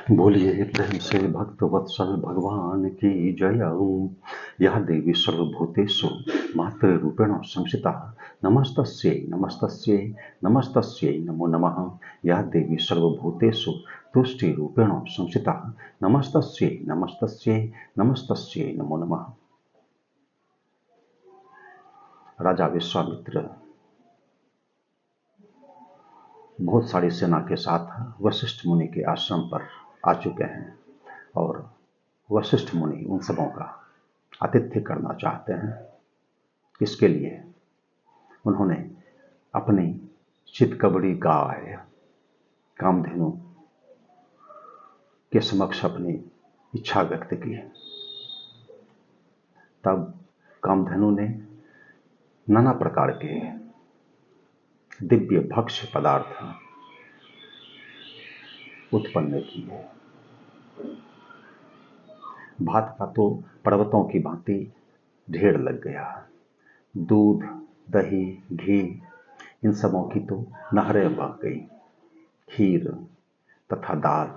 बोलिए प्रेम से भक्त वत्सल भगवान की जय। या देवी सर्वभूतेषु मातृरूपेण संस्थिता नमस्तस्यै नमस्तस्यै नमस्तस्यै नमो नमः। या देवी सर्वभूतेषु तुष्टिरूपेण संस्थिता नमस्तस्यै नमस्तस्यै नमस्तस्यै नमो नमः। राजा विश्वामित्र बहुत सारी सेना के साथ वशिष्ठ मुनि के आश्रम पर आ चुके हैं और वशिष्ठ मुनि उन सबों का आतिथ्य करना चाहते हैं। इसके लिए उन्होंने अपनी चितकबरी गाय कामधेनु के समक्ष अपनी इच्छा व्यक्त की। तब कामधेनु ने नाना प्रकार के दिव्य भक्ष्य पदार्थ उत्पन्न किए। भात का तो पर्वतों की भांति ढेर लग गया। दूध, दही, घी इन सबों की तो नहरें बह गई। खीर तथा दाल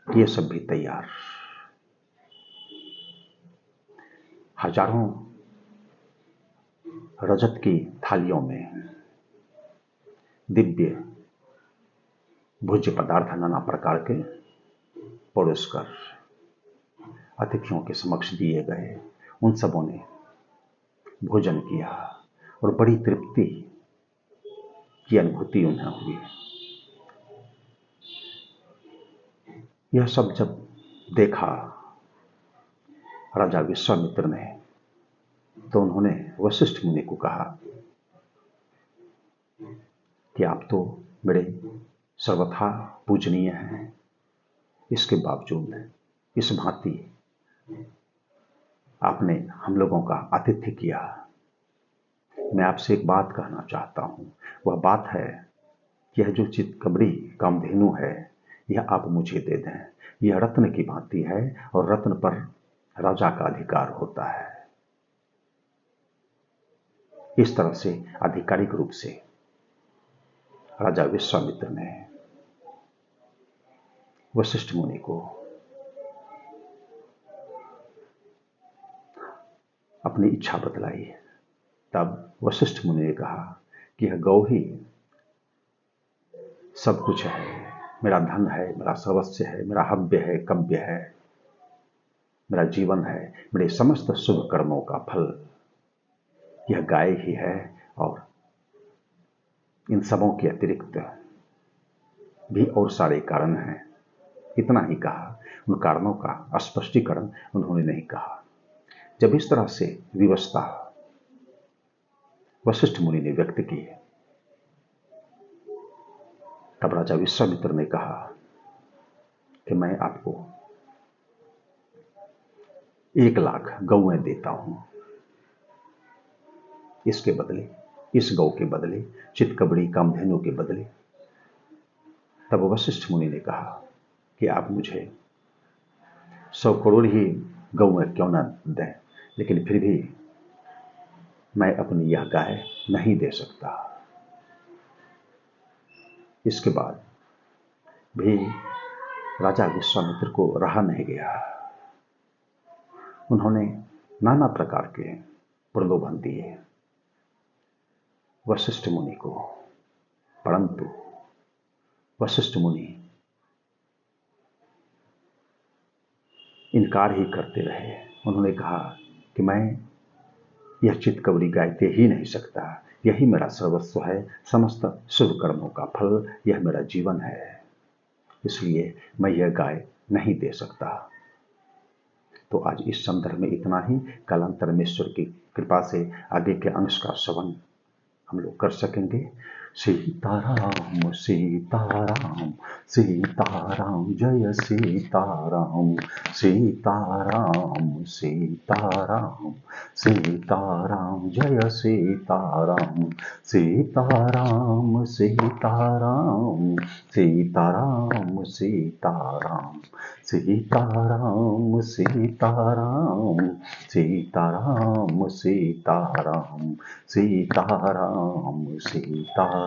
ये सब भी तैयार। हजारों रजत की थालियों में दिव्य भोज्य पदार्थ नाना प्रकार के परोसकर अतिथियों के समक्ष दिए गए। उन सबों ने भोजन किया और बड़ी तृप्ति की अनुभूति उन्हें हुई। यह सब जब देखा राजा विश्वामित्र ने तो उन्होंने वशिष्ठ मुनि को कहा कि आप तो बड़े सर्वथा पूजनीय हैं, इसके बावजूद इस भांति आपने हम लोगों का आतिथ्य किया। मैं आपसे एक बात कहना चाहता हूं। वह बात है कि यह जो चितकबरी कामधेनु है यह आप मुझे दे दें। यह रत्न की भांति है और रत्न पर राजा का अधिकार होता है। इस तरह से आधिकारिक रूप से राजा विश्वामित्र ने वशिष्ठ मुनि को अपनी इच्छा बतलाई। तब वशिष्ठ मुनि ने कहा कि यह गौ ही सब कुछ है, मेरा धन है, मेरा सर्वस्व है, मेरा हव्य है, कव्य है, मेरा जीवन है, मेरे समस्त शुभ कर्मों का फल यह गाय ही है। और इन सबों के अतिरिक्त भी और सारे कारण हैं। इतना ही कहा, उन कारणों का स्पष्टीकरण उन्होंने नहीं कहा। जब इस तरह से विवशता वशिष्ठ मुनि ने व्यक्त की तब राजा विश्वामित्र ने कहा कि मैं आपको 1,00,000 गौएं देता हूं। इसके बदले, इस गौ के बदले, चितकबरी कामधेनु के बदले। तब वशिष्ठ मुनि ने कहा कि आप मुझे 100 करोड़ ही गौएं क्यों न दें, लेकिन फिर भी मैं अपनी यह गाय नहीं दे सकता। इसके बाद भी राजा विश्वामित्र को रहा नहीं गया। उन्होंने नाना प्रकार के प्रलोभन दिए वशिष्ठ मुनि को, परंतु वशिष्ठ मुनि इनकार ही करते रहे। उन्होंने कहा कि मैं यह चितकबरी गाय दे ही नहीं सकता, यही मेरा सर्वस्व है, समस्त शुभ कर्मों का फल यह मेरा जीवन है, इसलिए मैं यह गाय नहीं दे सकता। तो आज इस संदर्भ में इतना ही। कालांतर में ईश्वर की कृपा से आगे के अंश का श्रवण हम लोग कर सकेंगे। सीताराम सीताराम सीताराम जय सीताराम सीताराम सीताराम सीताराम जय सीताराम सीताराम सीताराम सीताराम सीताराम सीताराम सीताराम सीताराम सीताराम सीताराम सीताराम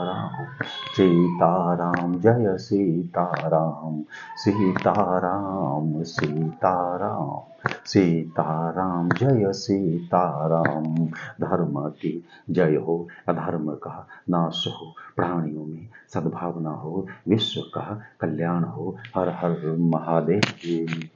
सीताराम जय सीताराम। सीताराम सीताराम सीताराम सीताराम जय सीताराम। धर्म की जय हो, अधर्म का नाश हो, प्राणियों में सद्भावना हो, विश्व का कल्याण हो। हर हर महादेव।